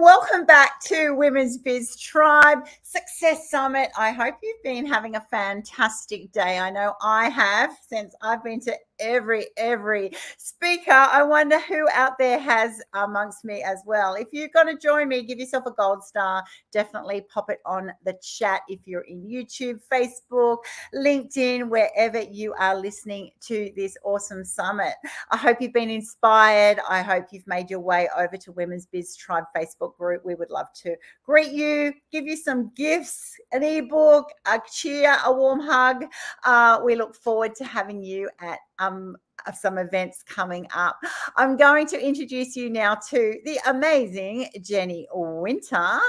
welcome back to Women's Biz Tribe Success Summit. I hope you've been having a fantastic day. I know I have, since I've been to every speaker. I wonder who out there has amongst me as well. If you're going to join me, give yourself a gold star. Definitely pop it on the chat if you're in YouTube, Facebook, LinkedIn, wherever you are listening to this awesome summit. I hope you've been inspired. I hope you've made your way over to Women's Biz Tribe Facebook group. We would love to greet you, give you some gifts, an ebook, a cheer, a warm hug. We look forward to having you at some events coming up. I'm going to introduce you now to the amazing Jenny Wynter.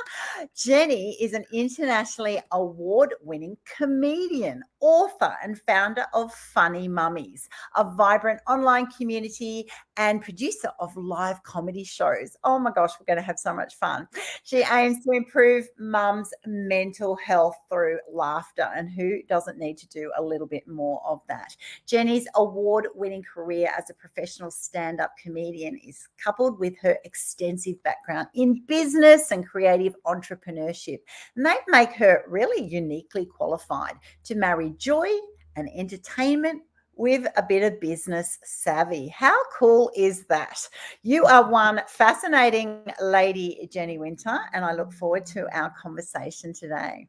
Jenny is an internationally award-winning comedian, author, and founder of Funny Mummies, a vibrant online community and producer of live comedy shows. Oh my gosh, we're going to have so much fun. She aims to improve mums' mental health through laughter, and who doesn't need to do a little bit more of that? Jenny's award-winning career as a professional stand-up comedian is coupled with her extensive background in business and creative entrepreneurship, and they make her really uniquely qualified to marry joy and entertainment with a bit of business savvy. How cool is that? You are one fascinating lady, Jenny Wynter, and I look forward to our conversation today.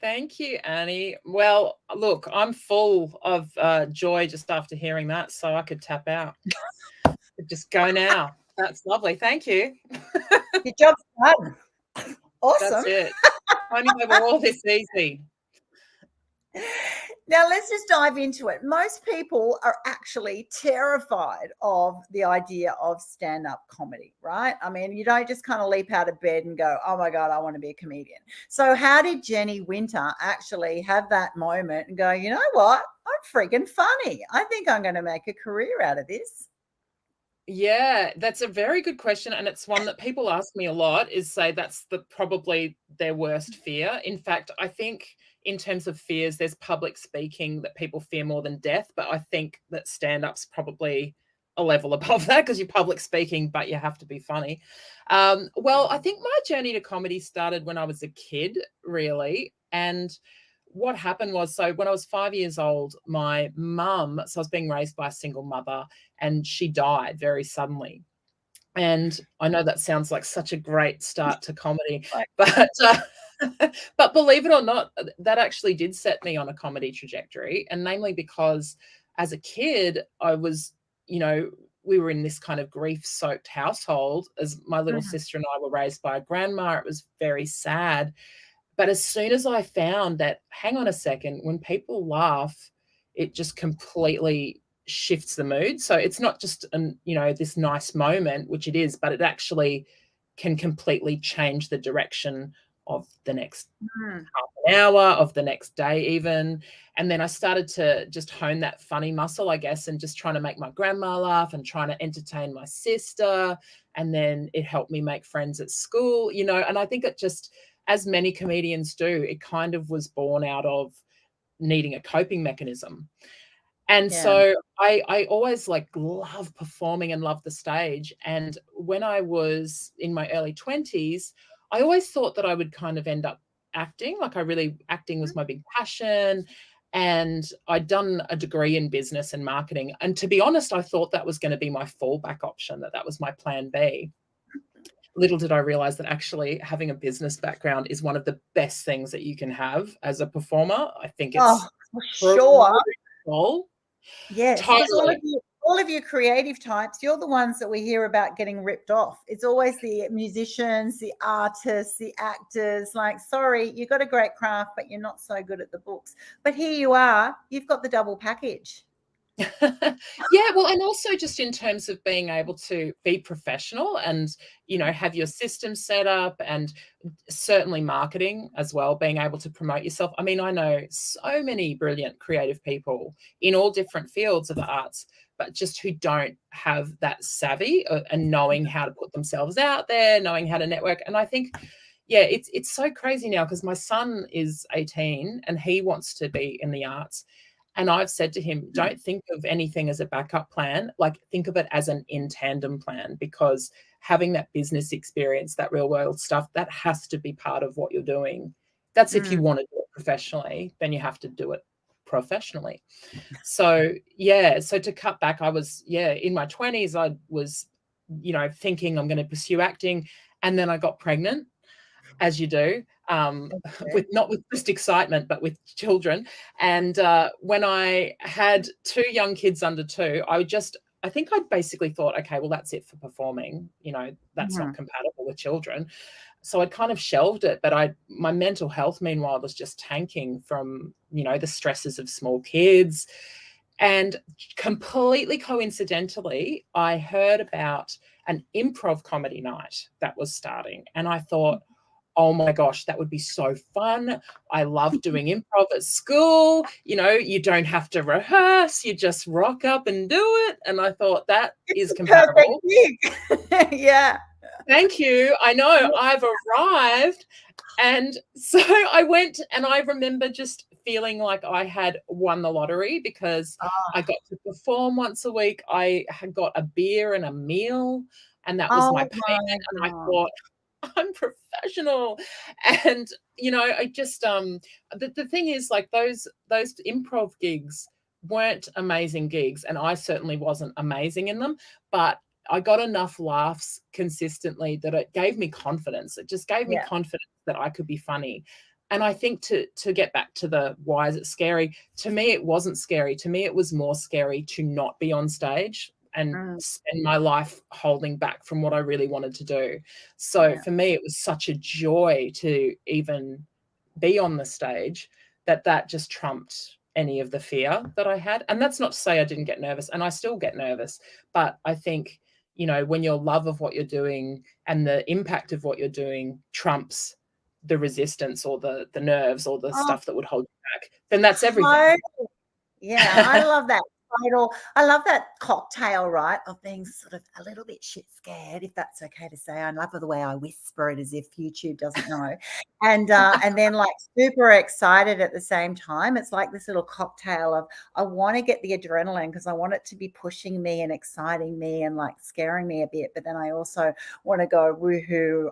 Thank you, Annie. Well, look, I'm full of joy just after hearing that, so I could tap out. Just go now. That's lovely. Thank you. Your job's done. Awesome. That's it. I knew they were all this easy. Now, let's just dive into it. Most people are actually terrified of the idea of stand-up comedy, right? I mean, you don't just kind of leap out of bed and go, oh my God, I want to be a comedian. So how did Jenny Wynter actually have that moment and go, you know what? I'm freaking funny. I think I'm going to make a career out of this. Yeah, that's a very good question. And it's one that people ask me a lot, is say that's probably their worst fear. In fact, I think in terms of fears, there's public speaking that people fear more than death. But I think that stand-up's probably a level above that, because you're public speaking, but you have to be funny. Well, I think my journey to comedy started when I was a kid, really. And what happened was, so when I was 5 years old, my mum, so I was being raised by a single mother, and she died very suddenly. And I know that sounds like such a great start to comedy, but believe it or not, that actually did set me on a comedy trajectory. And namely because as a kid, I was, we were in this kind of grief-soaked household, as my little sister and I were raised by a grandma. It was very sad. But as soon as I found that, hang on a second, when people laugh, it just completely shifts the mood. So it's not just this nice moment, which it is, but it actually can completely change the direction of the next half an hour, of the next day even. And then I started to just hone that funny muscle, I guess, and just trying to make my grandma laugh and trying to entertain my sister. And then it helped me make friends at school, and I think it just, as many comedians do, it kind of was born out of needing a coping mechanism. And so I always love performing and love the stage. And when I was in my early 20s, I always thought that I would kind of end up acting. Acting was my big passion. And I'd done a degree in business and marketing. And to be honest, I thought that was going to be my fallback option, that was my plan B. Little did I realize that actually having a business background is one of the best things that you can have as a performer. I think it's sure. Yes, totally. All of you creative types, you're the ones that we hear about getting ripped off. It's always the musicians, the artists, the actors. Sorry, you got a great craft, but you're not so good at the books. But here you are, you've got the double package. Yeah, well, and also just in terms of being able to be professional and, have your system set up, and certainly marketing as well, being able to promote yourself. I mean, I know so many brilliant creative people in all different fields of the arts, but just who don't have that savvy and knowing how to put themselves out there, knowing how to network. And I think, it's so crazy now, because my son is 18 and he wants to be in the arts. And I've said to him, don't think of anything as a backup plan. Like, think of it as an in tandem plan, because having that business experience, that real world stuff, that has to be part of what you're doing. That's if you want to do it professionally, then you have to do it professionally. So, yeah. So to cut back, I was, in my 20s, I was, thinking I'm going to pursue acting. And then I got pregnant, as you do, with not with just excitement, but with children. And when I had 2 young kids under 2, I think I basically thought, okay, well, that's it for performing. That's not compatible with children. So I'd kind of shelved it, but my mental health, meanwhile, was just tanking from, the stresses of small kids. And completely coincidentally, I heard about an improv comedy night that was starting. And I thought, oh my gosh, that would be so fun. I love doing improv at school. You don't have to rehearse. You just rock up and do it. And I thought, that is compatible. Yeah. Thank you. I know, I've arrived. And so I went, and I remember just feeling like I had won the lottery, because I got to perform once a week. I had got a beer and a meal, and that was my payment. And I thought, I'm professional. And I just the thing is, like, those improv gigs weren't amazing gigs, and I certainly wasn't amazing in them, but I got enough laughs consistently that it gave me confidence. It just gave me confidence that I could be funny. And I think to get back to the why is it scary, to me it wasn't scary. To me it was more scary to not be on stage and spend my life holding back from what I really wanted to do. So for me, it was such a joy to even be on the stage that just trumped any of the fear that I had. And that's not to say I didn't get nervous, and I still get nervous. But I think, when your love of what you're doing and the impact of what you're doing trumps the resistance or the nerves or the stuff that would hold you back, then that's everything. Yeah, I love that. I love that cocktail, right, of being sort of a little bit shit scared, if that's okay to say. I love the way I whisper it as if YouTube doesn't know. And then like super excited at the same time. It's like this little cocktail of, I want to get the adrenaline because I want it to be pushing me and exciting me and like scaring me a bit. But then I also want to go, woohoo,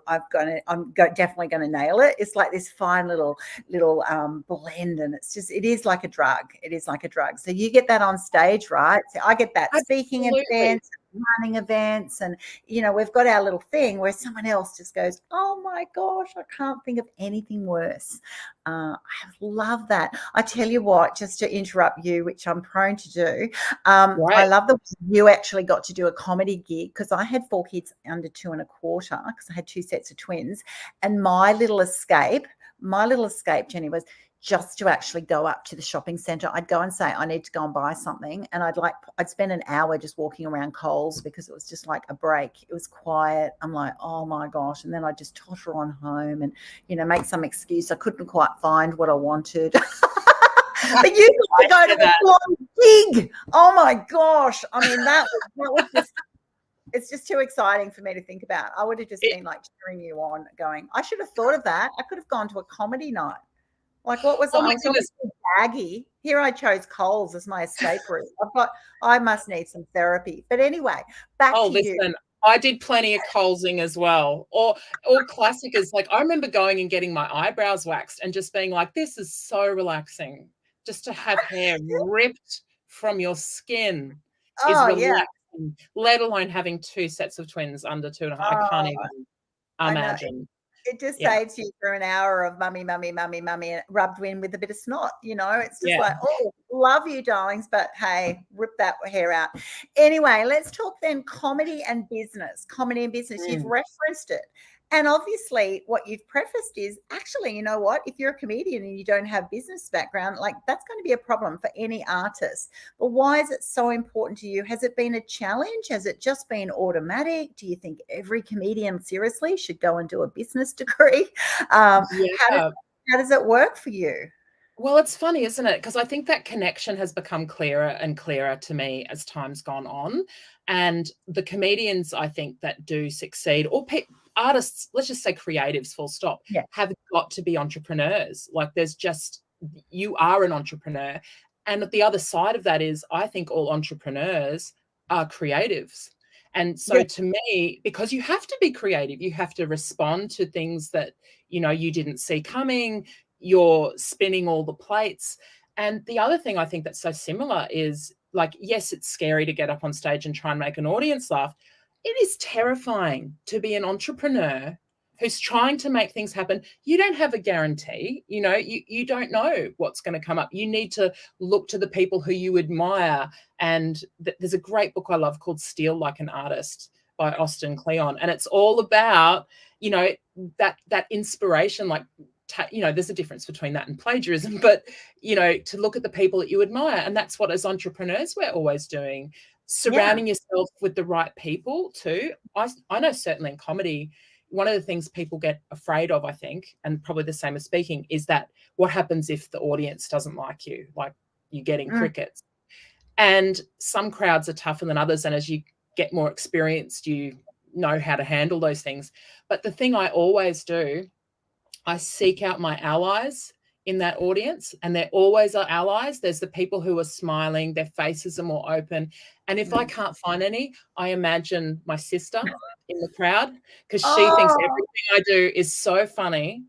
definitely going to nail it. It's like this fine little blend, and it is like a drug. It is like a drug. So you get that on stage, right? So I get that speaking events, running events, and we've got our little thing where someone else just goes, oh my gosh, I can't think of anything worse. I love that. I tell you what, just to interrupt you, which I'm prone to do, I love that you actually got to do a comedy gig, because I had 4 kids under 2 1/4, because I had 2 sets of twins, and my little escape, Jenny, was just to actually go up to the shopping centre. I'd go and say, I need to go and buy something. And I'd spend an hour just walking around Coles, because it was just like a break. It was quiet. I'm like, oh my gosh. And then I'd just totter on home and, make some excuse. I couldn't quite find what I wanted. But you got to go to a long gig. Oh my gosh. I mean, that was just, it's just too exciting for me to think about. I would have just been like cheering you on, going, I should have thought of that. I could have gone to a comedy night. Like, what was I was so baggy. Here I chose Coles as my escape route. I must need some therapy. But anyway, back to you. I did plenty of Colesing as well. Or classic is like, I remember going and getting my eyebrows waxed and just being like, this is so relaxing. Just to have hair ripped from your skin is relaxing, let alone having 2 sets of twins under 2 1/2. I can't even imagine. It just saves you for an hour of mummy, rubbed in with a bit of snot. It's just like, oh, love you, darlings, but hey, rip that hair out. Anyway, let's talk then comedy and business. You've referenced it. And obviously what you've prefaced is, actually, you know what? If you're a comedian and you don't have business background, like, that's going to be a problem for any artist. But why is it so important to you? Has it been a challenge? Has it just been automatic? Do you think every comedian seriously should go and do a business degree? How does it work for you? Well, it's funny, isn't it? Because I think that connection has become clearer and clearer to me as time's gone on. And the comedians, I think, that do succeed, or artists, let's just say creatives, full stop, have got to be entrepreneurs. Like, you are an entrepreneur. And the other side of that is I think all entrepreneurs are creatives. And so Yeah. to me, because you have to be creative, you have to respond to things that, you didn't see coming, you're spinning all the plates. And the other thing I think that's so similar is, like, yes, it's scary to get up on stage and try and make an audience laugh. It is terrifying to be an entrepreneur who's trying to make things happen. You don't have a guarantee, you don't know what's going to come up. You need to look to the people who you admire. And there's a great book I love called Steal Like an Artist by Austin Kleon. And it's all about, that inspiration, like, there's a difference between that and plagiarism, but, to look at the people that you admire. And that's what, as entrepreneurs, we're always doing, surrounding yourself with the right people too. I know certainly in comedy, one of the things people get afraid of, I think, and probably the same as speaking, is that what happens if the audience doesn't like you, like you're getting crickets. And some crowds are tougher than others. And as you get more experienced, you know how to handle those things. But the thing I always do, I seek out my allies in that audience, and there always are allies. There's the people who are smiling, their faces are more open. And if I can't find any, I imagine my sister in the crowd, because she thinks everything I do is so funny.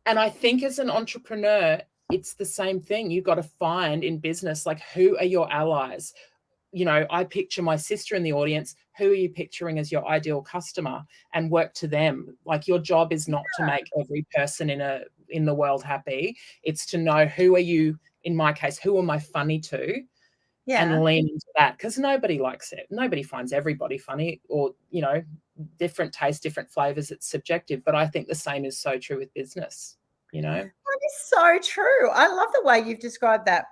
And I think as an entrepreneur, it's the same thing. You've got to find in business, like, who are your allies? I picture my sister in the audience. Who are you picturing as your ideal customer, and work to them? Like, your job is not to make every person in the world happy. It's to know, who are you, in my case, who am I funny to? And lean into that, because nobody likes it. Nobody finds everybody funny, or, different tastes, different flavors. It's subjective. But I think the same is so true with business, That is so true. I love the way you've described that.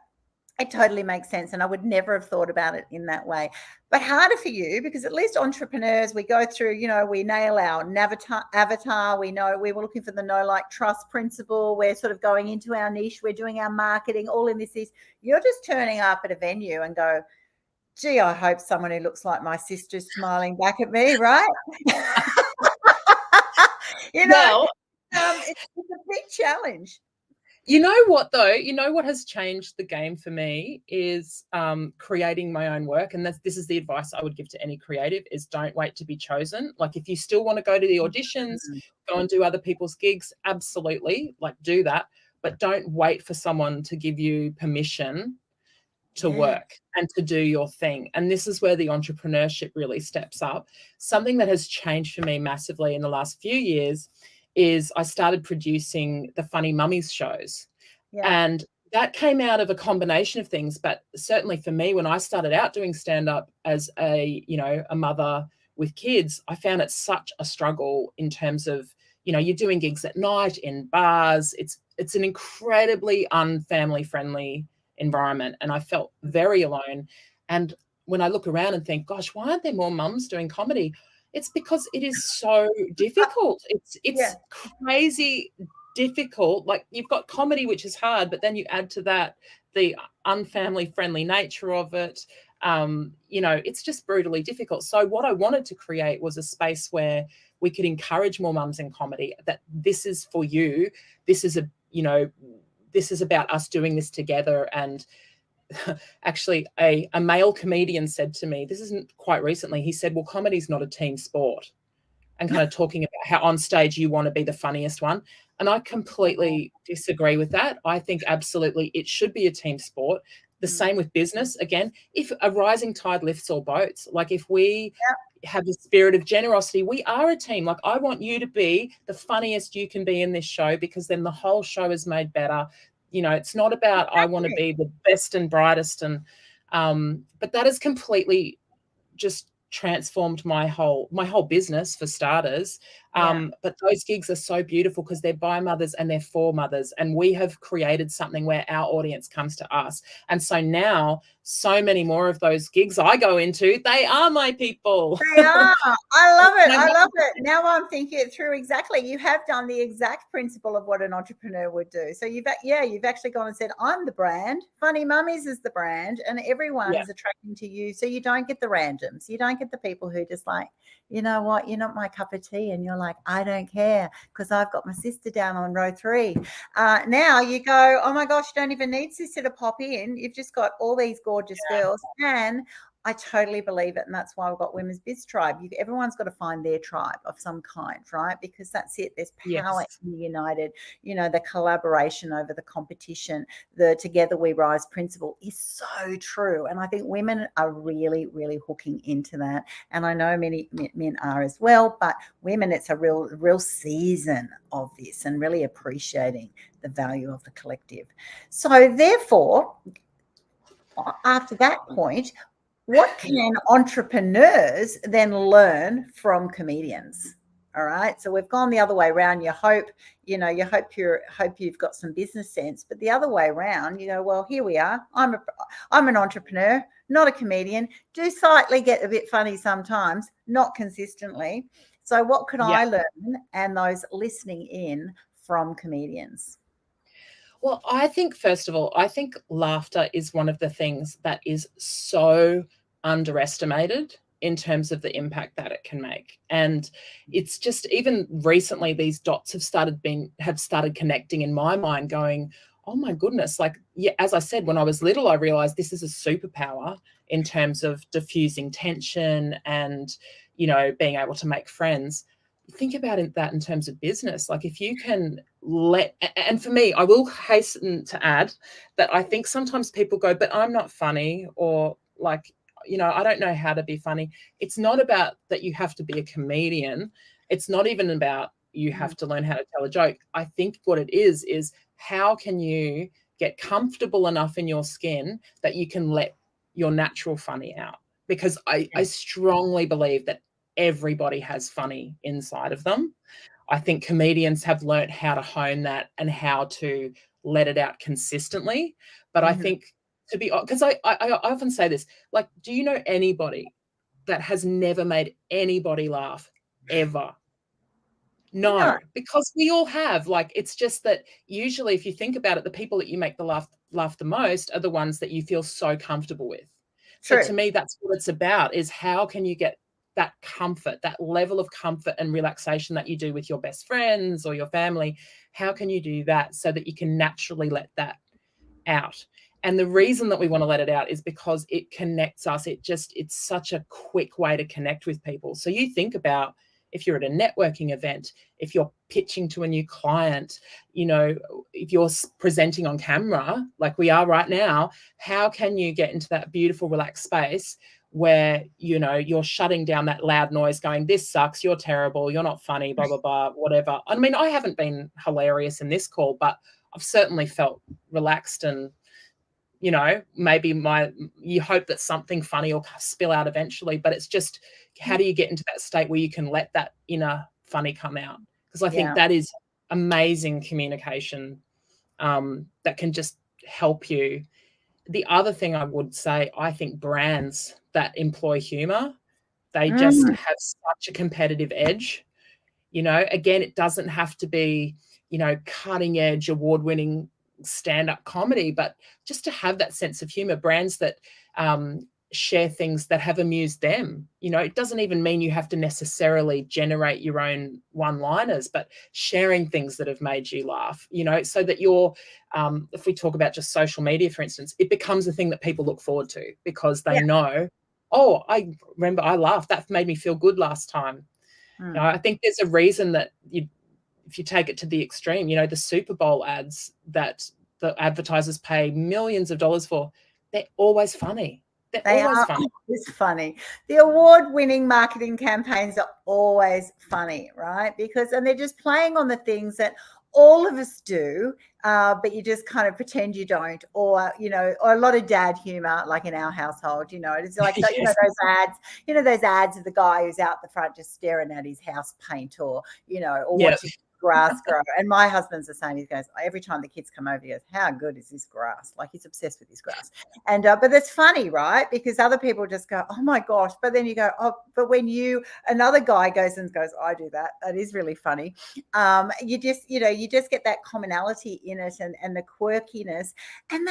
It totally makes sense. And I would never have thought about it in that way. But harder for you, because at least entrepreneurs, we go through, we nail our avatar. We know we were looking for the know, like, trust principle. We're sort of going into our niche. We're doing our marketing, all in this. You're just turning up at a venue and go, gee, I hope someone who looks like my sister's smiling back at me, right? Well, it's a big challenge. You know what, though? You know what has changed the game for me is creating my own work. And this is the advice I would give to any creative, is don't wait to be chosen. Like, if you still want to go to the auditions, go and do other people's gigs, absolutely, like, do that. But don't wait for someone to give you permission to work and to do your thing. And this is where the entrepreneurship really steps up. Something that has changed for me massively in the last few years is I started producing the Funny Mummies shows. And that came out of a combination of things. But certainly for me, when I started out doing stand-up as a mother with kids, I found it such a struggle in terms of, you're doing gigs at night in bars. It's an incredibly unfamily friendly environment. And I felt very alone. And when I look around and think, gosh, why aren't there more mums doing comedy? It's because it is so difficult. It's crazy difficult. Like, you've got comedy, which is hard, but then you add to that the unfamily friendly nature of it. It's just brutally difficult. So what I wanted to create was a space where we could encourage more mums in comedy, that this is for you. This is this is about us doing this together. And actually a male comedian said to me, this isn't quite recently, he said, well, comedy's not a team sport, and kind of talking about how on stage you want to be the funniest one. And I completely disagree with that. I think absolutely it should be a team sport. The same with business. Again, if a rising tide lifts all boats, like, if we have the spirit of generosity, we are a team. Like, I want you to be the funniest you can be in this show, because then the whole show is made better. It's not about I want to be the best and brightest. And but that has completely just transformed my whole business, for starters. But those gigs are so beautiful because they're by mothers and they're for mothers, and we have created something where our audience comes to us. And so now, so many more of those gigs I go into, they are my people. They are. I love it. I love it. Now I'm thinking it through. Exactly. You have done the exact principle of what an entrepreneur would do. So you've actually gone and said, I'm the brand. Funny Mummies is the brand, and everyone is attracting to you. So you don't get the randoms. You don't get the people who just like, you know what, you're not my cup of tea, and you're like, I don't care because I've got my sister down on row 3. Now you go, oh my gosh, you don't even need sister to pop in. You've just got all these gorgeous girls. And I totally believe it. And that's why we've got Women's Biz Tribe. Everyone's got to find their tribe of some kind, right? Because that's it. There's power in the united, the collaboration over the competition, the together we rise principle is so true. And I think women are really, really hooking into that. And I know many men are as well, but women, it's a real season of this and really appreciating the value of the collective. So therefore, after that point, what can entrepreneurs then learn from comedians? All right. So we've gone the other way around. You hope you've got some business sense, but the other way around, well, here we are. I'm an entrepreneur, not a comedian. Do slightly get a bit funny sometimes, not consistently. So what could I learn and those listening in from comedians? Well, I think, first of all, laughter is one of the things that is so underestimated in terms of the impact that it can make. And it's just, even recently, these dots have started connecting in my mind, going, oh my goodness, like, as I said, when I was little, I realized this is a superpower in terms of diffusing tension and, being able to make friends. Think about that in terms of business. Like, if you can and for me, I will hasten to add that I think sometimes people go, but I'm not funny, or like, I don't know how to be funny. It's not about that you have to be a comedian. It's not even about you have to learn how to tell a joke. I think what it is how can you get comfortable enough in your skin that you can let your natural funny out? Because I strongly believe that everybody has funny inside of them. I think comedians have learnt how to hone that and how to let it out consistently. But I think, because I often say this, like, do you know anybody that has never made anybody laugh ever? No, because we all have. Like, it's just that usually, if you think about it, the people that you make laugh the most are the ones that you feel so comfortable with. True. So to me, that's what it's about, is how can you get that comfort, that level of comfort and relaxation that you do with your best friends or your family? How can you do that so that you can naturally let that out? And the reason that we want to let it out is because it connects us. It's such a quick way to connect with people. So you think about, if you're at a networking event, if you're pitching to a new client, if you're presenting on camera, like we are right now, how can you get into that beautiful, relaxed space where, you're shutting down that loud noise going, this sucks, you're terrible, you're not funny, blah, blah, blah, whatever. I mean, I haven't been hilarious in this call, but I've certainly felt relaxed, and, maybe you hope that something funny will spill out eventually, but it's just, how do you get into that state where you can let that inner funny come out? Because I think that is amazing communication that can just help you. The other thing I would say, I think brands that employ humor, they just have such a competitive edge. Again, it doesn't have to be, cutting edge, award-winning stand-up comedy, but just to have that sense of humor. Brands that share things that have amused them. It doesn't even mean you have to necessarily generate your own one-liners, but sharing things that have made you laugh, so that if we talk about just social media, for instance, it becomes a thing that people look forward to because they know, oh, I remember I laughed. That made me feel good last time. I think there's a reason that if you take it to the extreme, the Super Bowl ads that the advertisers pay millions of dollars for, they're always funny. They are always funny. The award-winning marketing campaigns are always funny, right? And they're just playing on the things that all of us do, but you just kind of pretend you don't, or a lot of dad humor, like in our household. It's like those ads of the guy who's out the front just staring at his house paint, or watching grass grow. And my husband's the same. He goes, every time the kids come over, he goes, how good is this grass? Like, he's obsessed with his grass. And but it's funny, right? Because other people just go, oh my gosh. But then you go, oh, but when another guy goes, I do that. That is really funny. You just get that commonality in it, and the quirkiness. And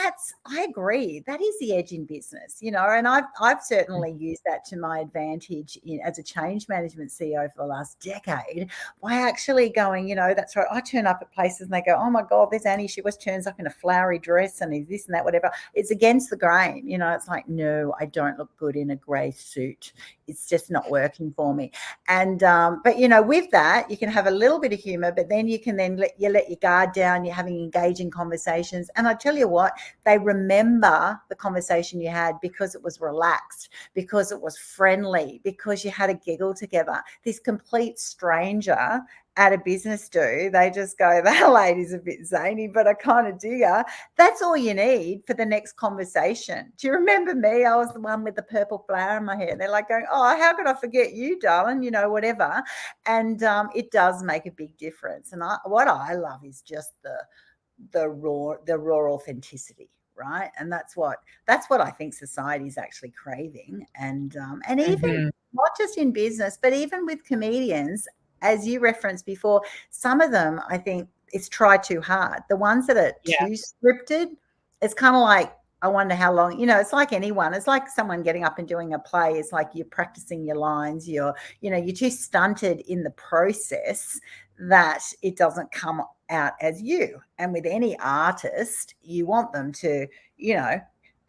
I agree, that is the edge in business, and I've certainly used that to my advantage as a change management CEO for the last decade, by actually going, that's right. I turn up at places and they go, oh my God, there's Annie. She always turns up in a flowery dress and is this and that, whatever. It's against the grain. It's like, no, I don't look good in a grey suit. It's just not working for me. And, but with that, you can have a little bit of humor, but then you can let your guard down. You're having engaging conversations. And I tell you what, they remember the conversation you had because it was relaxed, because it was friendly, because you had a giggle together. This complete stranger at a business they just go, that lady's a bit zany, but I kind of dig her. That's all you need for the next conversation. Do you remember me? I was the one with the purple flower in my hair. They're like going, oh, how could I forget you, darling? Whatever. And it does make a big difference. And what I love is just the raw authenticity, right? And that's what I think society is actually craving. And even not just in business, but even with comedians, as you referenced before, some of them, I think it's try too hard. The ones that are too scripted, it's kind of like, I wonder how long, it's like anyone. It's like someone getting up and doing a play. It's like you're practicing your lines. You're too stunted in the process that it doesn't come out as you. And with any artist, you want them to,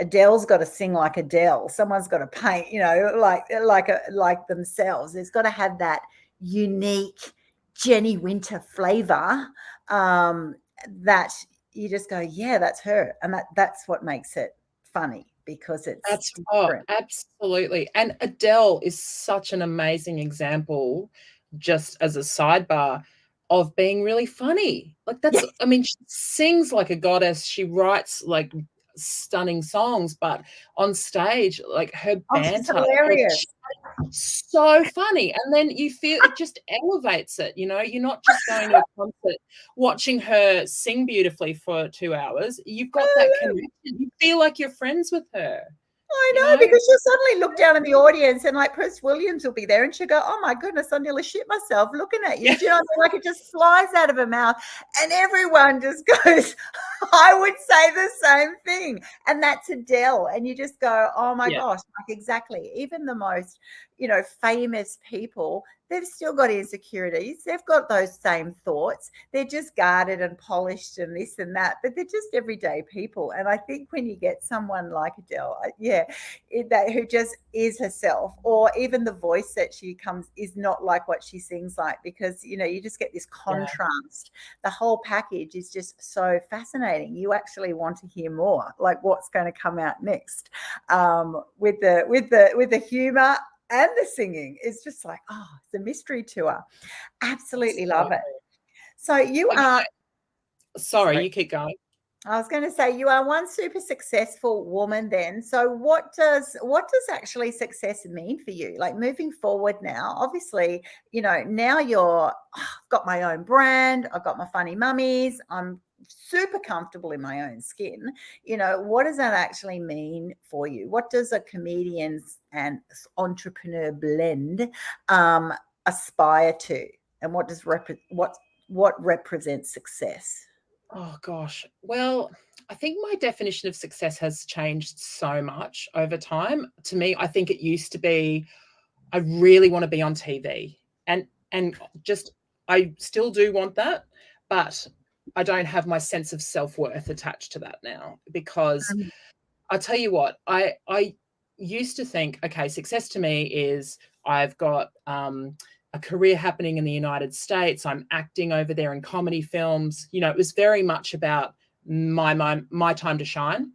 Adele's got to sing like Adele. Someone's got to paint, like themselves. There's got to have that unique Jenny Wynter flavor that you just go, yeah, that's her. And that's what makes it funny, because that's different. Absolutely. And Adele is such an amazing example, just as a sidebar, of being really funny. Like, that's, I mean, she sings like a goddess. She writes like stunning songs, but on stage, like, her banter, hilarious. So funny. And then you feel it just elevates it. You're not just going to a concert watching her sing beautifully for 2 hours. You've got that connection. You feel like you're friends with her. I know, because she'll suddenly look down in the audience and like Prince Williams will be there and she'll go, oh my goodness, I nearly shit myself looking at you. Do you know what I mean? Like, it just flies out of her mouth and everyone just goes, I would say the same thing. And that's Adele. And you just go, oh my gosh, like, exactly. Even the most, famous people, they've still got insecurities. They've got those same thoughts. They're just guarded and polished and this and that, but they're just everyday people. And I think when you get someone like Adele, who just is herself, or even the voice that she comes is not like what she sings like, because, you just get this contrast. The whole package is just so fascinating. You actually want to hear more, like what's going to come out next, with the humor and the singing. It's just like, oh, it's a mystery tour. Absolutely love it. So you are... Sorry, you keep going. I was going to say, you are one super successful woman then. So what does actually success mean for you? Like, moving forward now, obviously, now I've got my own brand. I've got my Funny Mummies. I'm super comfortable in my own skin. What does that actually mean for you? What does a comedian and entrepreneur blend aspire to? And what represents success? Oh gosh. Well, I think my definition of success has changed so much over time. To me, I think it used to be, I really want to be on TV, and just, I still do want that, but I don't have my sense of self-worth attached to that now, because I'll tell you what, I used to think, okay, success to me is I've got a career happening in the United States. I'm acting over there in comedy films. It was very much about my time to shine.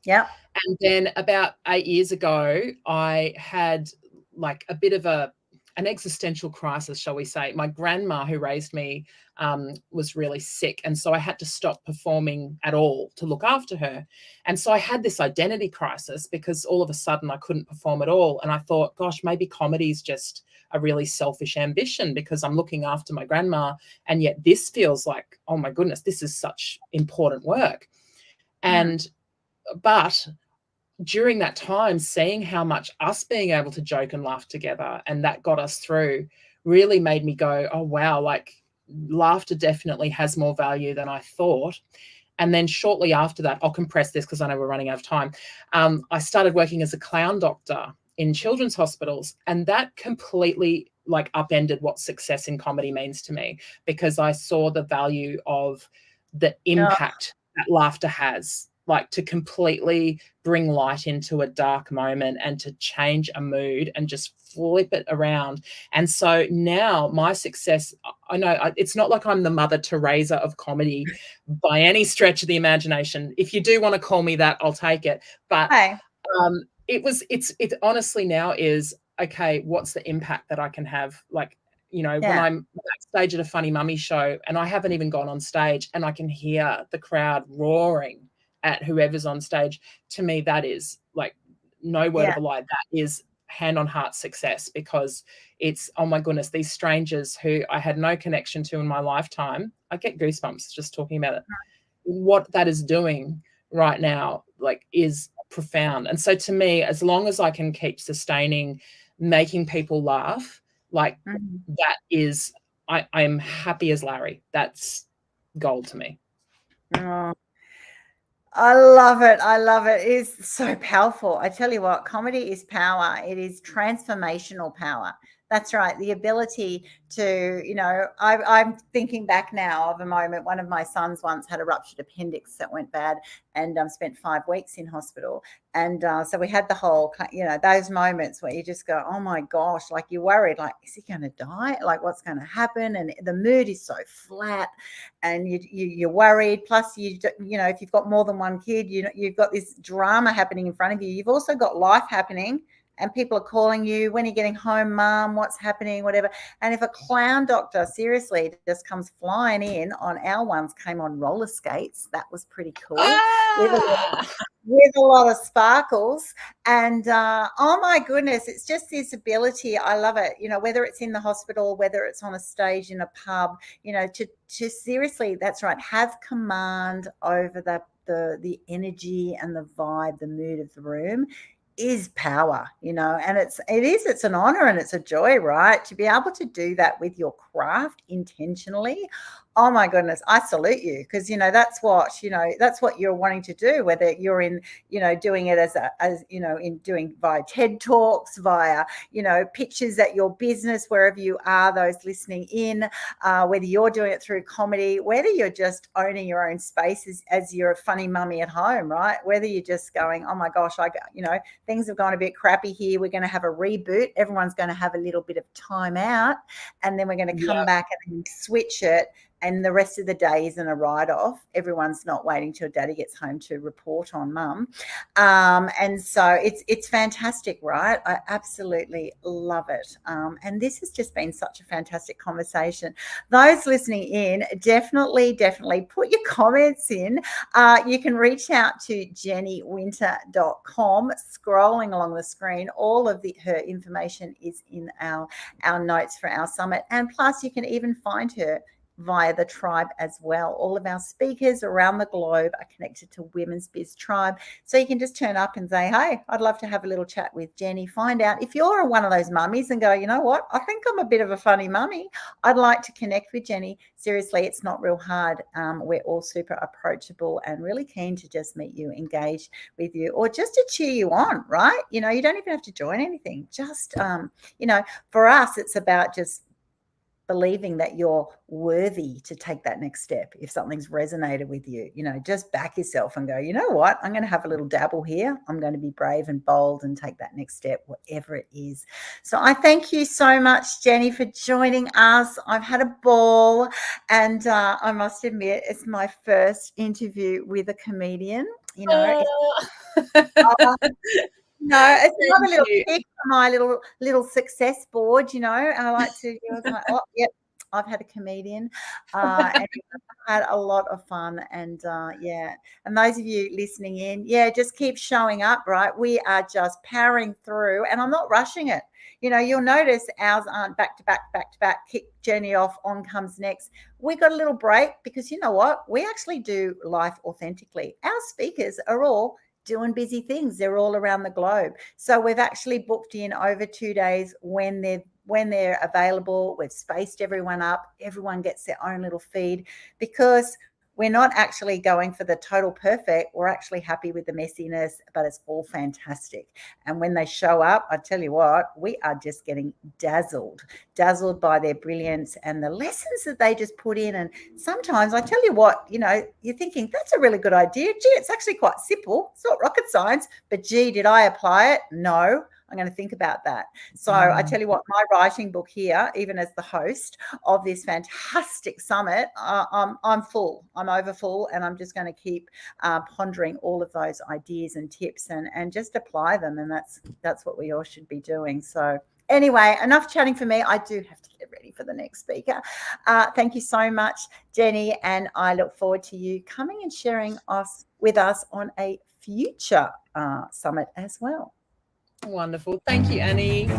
Yeah. And then about 8 years ago, I had like a bit of a an existential crisis, shall we say. My grandma, who raised me, was really sick, and so I had to stop performing at all to look after her. And so I had this identity crisis because all of a sudden I couldn't perform at all. And I thought, gosh, maybe comedy is just a really selfish ambition because I'm looking after my grandma, and yet this feels like, oh my goodness, this is such important work. And but during that time, seeing how much us being able to joke and laugh together, and that got us through, really made me go, oh wow, like laughter definitely has more value than I thought. And then shortly after that, I'll compress this because I know we're running out of time. I started working as a clown doctor in children's hospitals, and that completely like upended what success in comedy means to me, because I saw the value of the impact that laughter has, like to completely bring light into a dark moment and to change a mood and just flip it around. And so now my success, I know it's not like I'm the Mother Teresa of comedy by any stretch of the imagination. If you do want to call me that, I'll take it. But it honestly now is, okay, what's the impact that I can have? Like, you know, when I'm backstage at a Funny Mummy show and I haven't even gone on stage and I can hear the crowd roaring at whoever's on stage, to me, that is like no word of a lie. That is hand on heart success, because it's, oh my goodness, these strangers who I had no connection to in my lifetime. I get goosebumps just talking about it. What that is doing right now, like, is profound. And so to me, as long as I can keep sustaining, making people laugh, like that is, I'm happy as Larry. That's gold to me. Oh, I love it. I love it. It is so powerful. I tell you what, comedy is power. It is transformational power. That's right. The ability to, you know, I'm thinking back now of a moment. One of my sons once had a ruptured appendix that went bad, and spent 5 weeks in hospital. And so we had the whole, you know, those moments where you just go, oh my gosh, like you're worried, like, is he going to die? Like, what's going to happen? And the mood is so flat, and you're worried. Plus, you know, if you've got more than one kid, you know, you've got this drama happening in front of you. You've also got life happening. And people are calling you, when are you getting home, Mum? What's happening? Whatever. And if a clown doctor seriously just comes flying in, on our ones came on roller skates, that was pretty cool. With a lot of sparkles. And oh my goodness, it's just this ability. I love it. You know, whether it's in the hospital, whether it's on a stage in a pub, you know, to seriously, that's right, have command over the energy and the vibe, the mood of the room is power, you know. And it's an honor and it's a joy, right, to be able to do that with your craft intentionally. Oh my goodness, I salute you, because, you know, that's what you're wanting to do, whether you're in, you know, doing it as you know, in doing via TED Talks, via, you know, pictures at your business, wherever you are, those listening in, whether you're doing it through comedy, whether you're just owning your own space as you're a funny mummy at home, right? Whether you're just going, oh my gosh, you know, things have gone a bit crappy here. We're going to have a reboot. Everyone's going to have a little bit of time out, and then we're going to come back and switch it. And the rest of the day isn't a write-off. Everyone's not waiting till Daddy gets home to report on Mum. And so it's fantastic, right? I absolutely love it. And this has just been such a fantastic conversation. Those listening in, definitely put your comments in. You can reach out to jennywynter.com. Scrolling along the screen, all of her information is in our notes for our summit. And plus, you can even find her via the tribe as well. All of our speakers around the globe are connected to Women's Biz Tribe. So you can just turn up and say, hey, I'd love to have a little chat with Jenny. Find out if you're one of those mummies and go, you know what, I think I'm a bit of a funny mummy. I'd like to connect with Jenny. Seriously, it's not real hard. We're all super approachable and really keen to just meet you, engage with you, or just to cheer you on, right? You know, you don't even have to join anything. Just, you know, for us, it's about just believing that you're worthy to take that next step. If something's resonated with you, you know, just back yourself and go, you know what, I'm going to have a little dabble here. I'm going to be brave and bold and take that next step, whatever it is. So I thank you so much, Jenny, for joining us. I've had a ball, and I must admit, it's my first interview with a comedian. You know, No, it's another little you. tick on my little success board, you know. I like to, oh, yep, I've had a comedian, and had a lot of fun, and yeah. And those of you listening in, yeah, just keep showing up, right? We are just powering through, and I'm not rushing it. You know, you'll notice ours aren't back to back, back to back. Kick Jenny off, on comes next. We got a little break because you know what? We actually do life authentically. Our speakers are all doing busy things. They're all around the globe. So we've actually booked in over 2 days when they're available. We've spaced everyone up. Everyone gets their own little feed because we're not actually going for the total perfect. We're actually happy with the messiness, but it's all fantastic. And when they show up, I tell you what, we are just getting dazzled by their brilliance and the lessons that they just put in. And sometimes I tell you what, you know, you're thinking that's a really good idea. Gee, it's actually quite simple. It's not rocket science, but gee, did I apply it? No. I'm going to think about that. So I tell you what, my writing book here, even as the host of this fantastic summit, I'm full. I'm over full, and I'm just going to keep pondering all of those ideas and tips and just apply them. And that's what we all should be doing. So anyway, enough chatting for me. I do have to get ready for the next speaker. Thank you so much, Jenny, and I look forward to you coming and sharing with us on a future summit as well. Wonderful. Thank you, Annie.